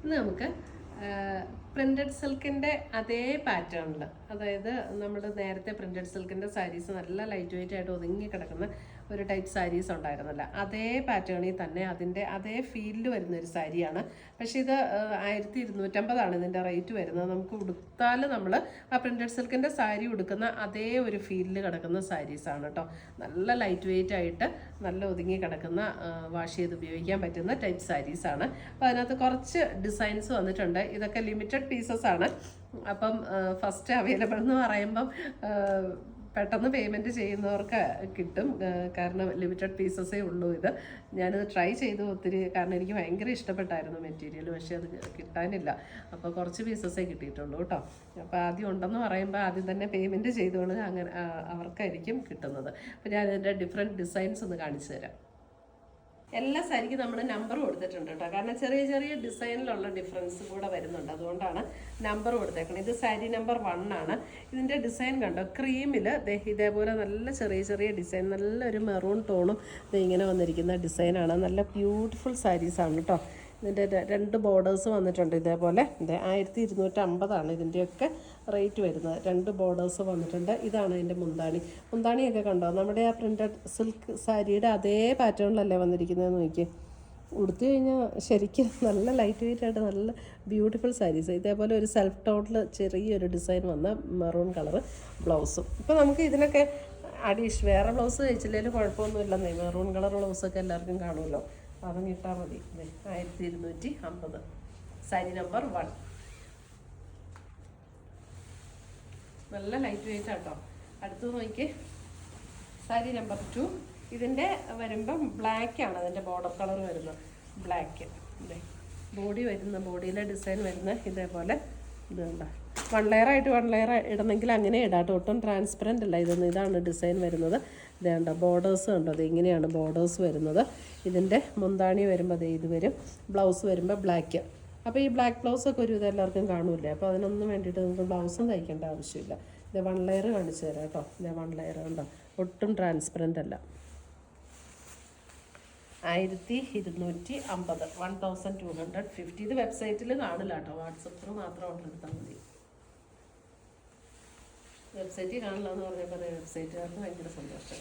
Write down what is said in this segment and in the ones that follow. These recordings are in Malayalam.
ഇത് നമുക്ക് പ്രിന്റഡ് സിൽക്കിൻ്റെ അതേ പാറ്റേണിൽ, അതായത് നമ്മൾ നേരത്തെ പ്രിന്റഡ് സിൽക്കിൻ്റെ സാരീസ് നല്ല ലൈറ്റ് വെയിറ്റ് ആയിട്ട് ഒതുങ്ങി കിടക്കുന്ന ഒരു ടൈപ്പ് സാരീസ് ഉണ്ടായിരുന്നല്ല, അതേ പാറ്റേണിൽ തന്നെ അതിൻ്റെ അതേ ഫീലിൽ വരുന്നൊരു സാരിയാണ്. പക്ഷേ ഇത് 1250 ഇതിൻ്റെ റേറ്റ് വരുന്നത്. നമുക്ക് ഉടുത്താൽ നമ്മൾ ആ പ്രിന്റഡ് സിൽക്കിൻ്റെ സാരി ഉടുക്കുന്ന അതേ ഒരു ഫീലിൽ കിടക്കുന്ന സാരീസാണ് കേട്ടോ. നല്ല ലൈറ്റ് വെയിറ്റ് ആയിട്ട് നല്ല ഒതുങ്ങി കിടക്കുന്ന, വാഷ് ചെയ്ത് ഉപയോഗിക്കാൻ പറ്റുന്ന ടൈപ്പ് സാരീസാണ്. അപ്പോൾ അതിനകത്ത് കുറച്ച് ഡിസൈൻസ് വന്നിട്ടുണ്ട്. ഇതൊക്കെ ലിമിറ്റഡ് പീസസ് ആണ്. അപ്പം ഫസ്റ്റ് അവൈലബിൾ എന്ന് പറയുമ്പം പെട്ടെന്ന് പേയ്മെൻറ്റ് ചെയ്യുന്നവർക്ക് കിട്ടും. കാരണം ലിമിറ്റഡ് പീസസേ ഉള്ളൂ ഇത്. ഞാനിത് ട്രൈ ചെയ്തു ഒത്തിരി, കാരണം എനിക്ക് ഭയങ്കര ഇഷ്ടപ്പെട്ടായിരുന്നു മെറ്റീരിയൽ. പക്ഷേ അത് കിട്ടാനില്ല. അപ്പോൾ കുറച്ച് പീസസേ കിട്ടിയിട്ടുള്ളൂ കേട്ടോ. അപ്പോൾ ആദ്യം ഉണ്ടെന്ന് പറയുമ്പോൾ ആദ്യം തന്നെ പേയ്മെൻറ്റ് ചെയ്തുകൊണ്ട് അങ്ങനെ അവർക്കായിരിക്കും കിട്ടുന്നത്. അപ്പോൾ ഞാൻ ഇതിൻ്റെ ഡിഫറെൻറ്റ് ഡിസൈൻസ് ഒന്ന് കാണിച്ചു തരാം. എല്ലാ സാരിക്കും നമ്മൾ നമ്പർ കൊടുത്തിട്ടുണ്ട് കേട്ടോ. കാരണം ചെറിയ ചെറിയ ഡിസൈനിലുള്ള ഡിഫറൻസ് കൂടെ വരുന്നുണ്ട്. അതുകൊണ്ടാണ് നമ്പർ കൊടുത്തേക്കുന്നത്. ഇത് സാരി നമ്പർ 1 ആണ്. ഇതിൻ്റെ ഡിസൈൻ കണ്ടോ, ക്രീമിൽ ഇതേപോലെ നല്ല ചെറിയ ചെറിയ ഡിസൈൻ, നല്ലൊരു മെറൂൺ ടോണും ഇങ്ങനെ വന്നിരിക്കുന്ന ഡിസൈനാണ്. നല്ല ബ്യൂട്ടിഫുൾ സാരീസാണ് കേട്ടോ. ഇതിൻ്റെ 2 ബോർഡേഴ്സ് വന്നിട്ടുണ്ട് ഇതേപോലെ. 1250 ഇതിൻ്റെയൊക്കെ റേറ്റ് വരുന്നത്. 2 ബോർഡേഴ്സ് വന്നിട്ടുണ്ട്. ഇതാണ് ഇതിൻ്റെ മുന്താണിയൊക്കെ കണ്ടോ, നമ്മുടെ ആ പ്രിൻ്റഡ് സിൽക്ക് സാരിയുടെ അതേ പാറ്റേണിലല്ലേ വന്നിരിക്കുന്നതെന്ന് നോക്കി. ഉടുത്തു കഴിഞ്ഞാൽ ശരിക്കും നല്ല ലൈറ്റ് വെയിറ്റ് ആയിട്ട് നല്ല ബ്യൂട്ടിഫുൾ സാരീസ്. ഇതേപോലെ ഒരു സെൽഫ് ടോണിൽ ചെറിയൊരു ഡിസൈൻ വന്ന മെറൂൺ കളർ ബ്ലൗസും. ഇപ്പോൾ നമുക്ക് ഇതിനൊക്കെ വേറെ ബ്ലൗസ് തയ്ച്ചില്ലെങ്കിലും കുഴപ്പമൊന്നുമില്ലെന്നേ. മെറൂൺ കളർ ബ്ലൗസൊക്കെ എല്ലാവർക്കും കാണുമല്ലോ, അതും ഇട്ടാൽ മതി. 1250 സാരി നമ്പർ 1. നല്ല ലൈറ്റ് വെയിറ്റ് ആട്ടോ. അടുത്തത് നോക്കി സാരി നമ്പർ 2. ഇതിൻ്റെ വരുമ്പം ബ്ലാക്കാണ് അതിൻ്റെ ബോർഡർ കളർ വരുന്നത്. ബ്ലാക്ക് ബോഡിയിലെ ഡിസൈൻ വരുന്ന ഇതേപോലെ ഇത് കണ്ടോ. 1 ലെയർ ഇടണമെങ്കിൽ അങ്ങനെ ഇടാട്ടോ. ഒട്ടും ട്രാൻസ്പെറൻ്റ് അല്ല ഇതാണ് ഡിസൈൻ വരുന്നത്. ഇത് കണ്ടോ, ബോർഡേഴ്സ് കണ്ടോ, അത് ഇങ്ങനെയാണ് ബോർഡേഴ്സ് വരുന്നത്. ഇതിൻ്റെ മുന്താണി വരുമ്പോൾ ഇത് വരും. ബ്ലൗസ് വരുമ്പോൾ ബ്ലാക്ക്. അപ്പോൾ ഈ ബ്ലാക്ക് ബ്ലൗസൊക്കെ ഒരു ഇത് എല്ലാവർക്കും കാണൂല്ലേ. അപ്പോൾ അതിനൊന്നും വേണ്ടിയിട്ട് നിങ്ങൾക്ക് ബ്ലൗസും തയ്ക്കേണ്ട ആവശ്യമില്ല. ഇത് 1 ലെയർ കാണിച്ചു തരാം കേട്ടോ. ഇത് 1 ലെയർ കണ്ടോ, ഒട്ടും ട്രാൻസ്പെറൻ്റ് അല്ല. 1250, 1250. ഇത് വെബ്സൈറ്റിൽ കാണില്ല കേട്ടോ. വാട്സപ്പിൽ മാത്രം ഓർഡർ എടുത്താൽ മതി. വെബ്സൈറ്റിൽ കാണില്ല എന്ന് പറഞ്ഞപ്പോൾ വെബ്സൈറ്റുകാർക്ക് ഭയങ്കര സന്തോഷം.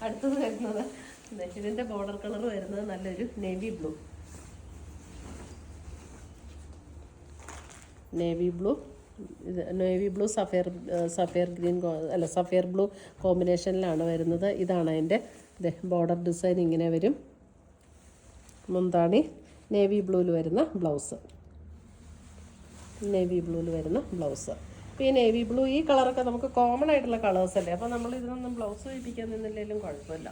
അടുത്തത് വരുന്നത് ഇതിൻ്റെ ബോർഡർ കളർ വരുന്നത് നല്ലൊരു നേവി ബ്ലൂ സഫയർ ഗ്രീൻ അല്ല സഫയർ ബ്ലൂ കോമ്പിനേഷനിലാണ് വരുന്നത്. ഇതാണ് അതിൻ്റെ ബോർഡർ ഡിസൈൻ. ഇങ്ങനെ വരും. മുന്താണി നേവി ബ്ലൂവിൽ വരുന്ന ബ്ലൗസ്. അപ്പോൾ ഈ നേവി ബ്ലൂ, ഈ കളറൊക്കെ നമുക്ക് കോമൺ ആയിട്ടുള്ള കളേഴ്സ് അല്ലേ. അപ്പോൾ നമ്മൾ ഇതിനൊന്നും ബ്ലൗസ് തയ്പ്പിക്കാൻ നിന്നില്ലെങ്കിലും കുഴപ്പമില്ല.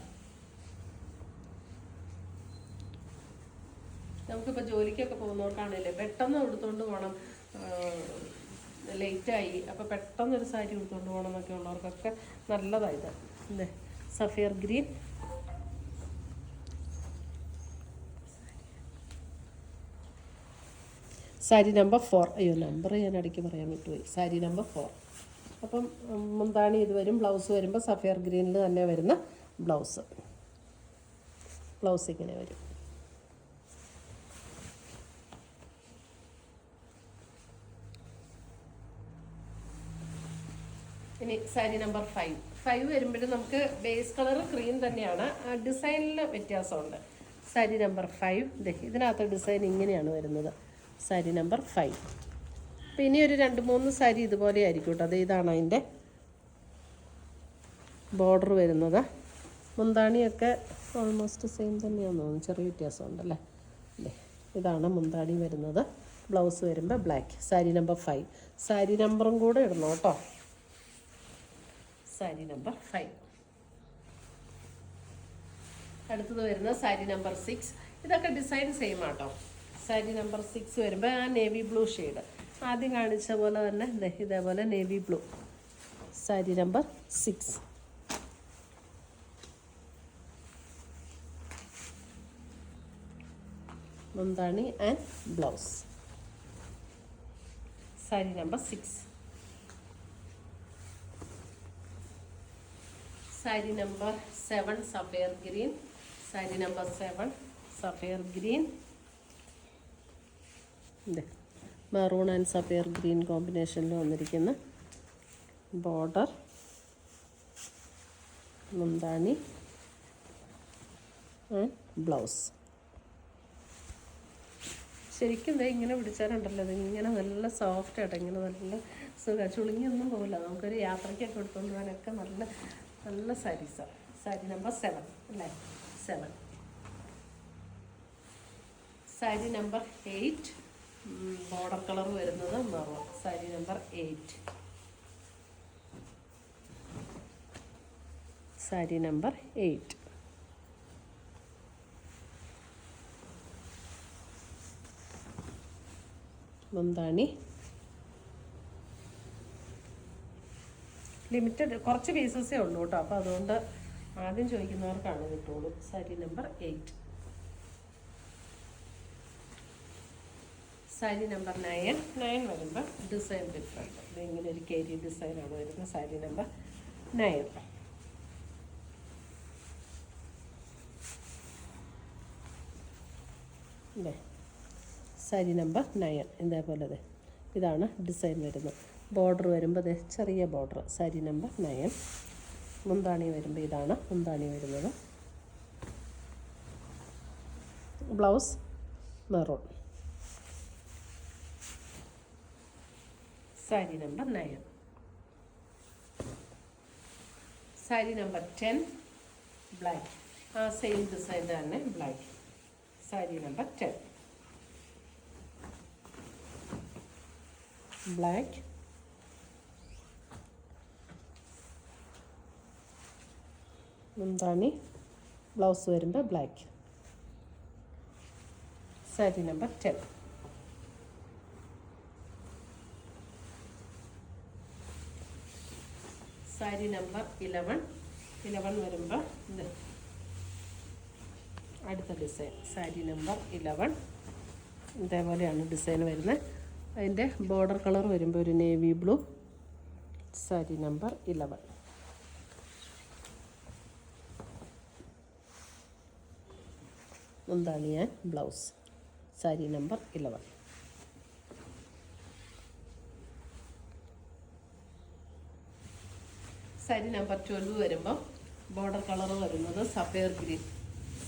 നമുക്കിപ്പോൾ ജോലിക്കൊക്കെ പോകുന്നവർക്കാണല്ലേ പെട്ടെന്ന് എടുത്തുകൊണ്ട് പോകണം, ലേറ്റായി, അപ്പോൾ പെട്ടെന്നൊരു സാരി എടുത്തുകൊണ്ട് പോകണം എന്നൊക്കെ ഉള്ളവർക്കൊക്കെ നല്ലതായത്. അല്ലേ, സഫയർ ഗ്രീൻ. സാരി നമ്പർ 4. അയ്യോ, നമ്പർ ഞാൻ ഇടയ്ക്ക് പറയാൻ വിട്ടുപോയി. സാരി നമ്പർ 4. അപ്പം മുന്താണി ഇത് വരും. ബ്ലൗസ് വരുമ്പോൾ സഫയർ ഗ്രീനിൽ തന്നെ വരുന്ന ബ്ലൗസ് ഇങ്ങനെ വരും. ഇനി സാരി നമ്പർ 5 വരുമ്പോഴും നമുക്ക് ബേസ് കളർ ക്രീം തന്നെയാണ്, ഡിസൈനിൽ വ്യത്യാസമുണ്ട്. സാരി നമ്പർ 5 ഇതിനകത്ത് ഡിസൈൻ ഇങ്ങനെയാണ് വരുന്നത്. സാരി നമ്പർ 5. പിന്നെ ഒരു 2-3 സാരി ഇതുപോലെ ആയിരിക്കും കേട്ടോ. ഇതാണ് അതിൻ്റെ ബോർഡർ വരുന്നത്. മുന്താണിയൊക്കെ ഓൾമോസ്റ്റ് സെയിം തന്നെയാണെന്ന് തോന്നുന്നു, ചെറിയ വ്യത്യാസമുണ്ടല്ലേ. ഇതാണ് മുന്താണി വരുന്നത്. ബ്ലൗസ് വരുമ്പോൾ ബ്ലാക്ക്. സാരി നമ്പർ 5. സാരി നമ്പറും കൂടെ ഇടണം കേട്ടോ. സാരി നമ്പർ 5. അടുത്തത് വരുന്ന സാരി നമ്പർ 6. ഇതൊക്കെ ഡിസൈൻ സെയിം ആട്ടോ. സാരി നമ്പർ 6 വരുമ്പോൾ ആ നേവി ബ്ലൂ ഷെയ്ഡ് ആദ്യം കാണിച്ച പോലെ തന്നെ ഇതേപോലെ നേവി ബ്ലൂ. സാരി നമ്പർ 6. മുന്താണി and blouse. Sari number 6. Sari number 7 sapphire green. Sari number 7 sapphire green. ഇത് മെറൂൺ ആൻഡ് സഫയർ ഗ്രീൻ കോമ്പിനേഷനിൽ വന്നിരിക്കുന്ന ബോർഡർ, മുന്താണി ആൻഡ് ബ്ലൗസ്. ശരിക്കും ദേ ഇങ്ങനെ പിടിച്ചാലുണ്ടല്ലോ, ഇത് ഇങ്ങനെ നല്ല സോഫ്റ്റ് ആയിട്ട് ഇങ്ങനെ നല്ല സുഖം, ചുളുങ്ങിയൊന്നും പോകില്ല. നമുക്കൊരു യാത്രയ്ക്കൊക്കെ എടുത്തുകൊണ്ട് പോകാനൊക്കെ നല്ല നല്ല സാരീസാണ്. സാരി നമ്പർ 7 അല്ലേ, 7. സാരി നമ്പർ 8 ബോർഡർ കളർ വരുന്നത് maroon. Sari number 8. Sari number 8. മുന്താണി ലിമിറ്റഡ്, കുറച്ച് പീസസേ ഉള്ളൂ കേട്ടോ, അപ്പോൾ അതുകൊണ്ട് ആദ്യം ചോദിക്കുന്നവർക്കാണ് കിട്ടുള്ളൂ. സാരി നമ്പർ 8. സാരി നമ്പർ 9 വരുമ്പോൾ ഡിസൈൻ ഡിഫറെൻറ്റ്. ഇതിങ്ങനെ ഒരു കേരി ഡിസൈനാണ് വരുന്നത്. സാരി നമ്പർ 9. അല്ലേ, സാരി നമ്പർ 9 ഇതേപോലെ ഇതാണ് ഡിസൈൻ വരുന്നത്. ബോർഡർ വരുമ്പോൾ ചെറിയ ബോർഡർ. സാരി നമ്പർ 9. മുന്താണി വരുമ്പോൾ ഇതാണ് മുന്താണി വരുന്നത്. Blouse maroon. Sari number 9. Sari number 10 black. ആ സെയിം ഡിസൈൻ തന്നെ ബ്ലാക്ക്. Sari number 10 black. മുന്താണി ബ്ലൗസ് വരുമ്പോൾ black. Sari number 10. Sari number 11 വരുമ്പോൾ ഇത് അടുത്ത ഡിസൈൻ. സാരി നമ്പർ 11 ഇതേപോലെയാണ് ഡിസൈൻ വരുന്നത്. അതിൻ്റെ ബോർഡർ കളർ വരുമ്പോൾ ഒരു നേവി ബ്ലൂ. സാരി നമ്പർ 11. മുന്താണി and blouse. Sari number 11. Sari number 12 വരുമ്പോൾ ബോർഡർ കളർ വരുന്നത് സഫയർ ഗ്രീൻ.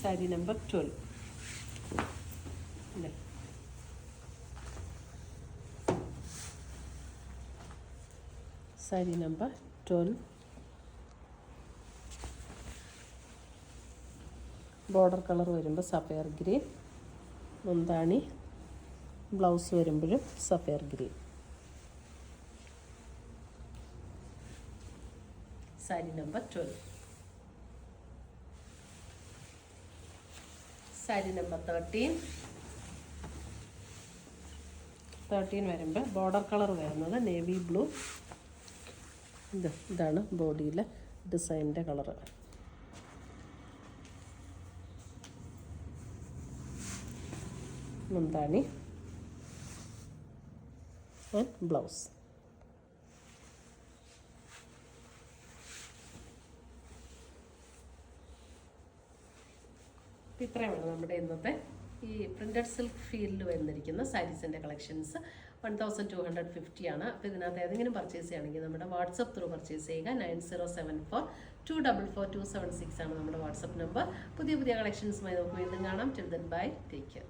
സാരി നമ്പർ 12 അല്ലേ. സാരി നമ്പർ 12 ബോർഡർ കളർ വരുമ്പോൾ സഫയർ ഗ്രീൻ. മുന്താണി ബ്ലൗസ് വരുമ്പോഴും sapphire green. Sari number 12. Sari number 13 വരുമ്പോൾ ബോർഡർ കളർ വരുന്നത് നേവി ബ്ലൂ. ഇതാണ് ബോഡിയിലെ ഡിസൈനിൻ്റെ കളറ്. മുന്താണി ആൻഡ് ബ്ലൗസ്. ഇത്രയുമാണ് നമ്മുടെ ഇന്നത്തെ ഈ പ്രിൻറ്റഡ് സിൽക്ക് ഫീൽഡിൽ വന്നിരിക്കുന്ന സാരീസിൻ്റെ കളക്ഷൻസ്. 1250 ആണ്. അപ്പോൾ ഇതിനകത്ത് ഏതെങ്കിലും പർച്ചേസ് ചെയ്യുകയാണെങ്കിൽ നമ്മുടെ വാട്സപ്പ് ത്രൂ പർച്ചേസ് ചെയ്യുക. 9074244276 ആണ് നമ്മുടെ വാട്സപ്പ് നമ്പർ. പുതിയ കളക്ഷൻസുമായി നമുക്ക് വീണ്ടും കാണാം. Till then bye, take care.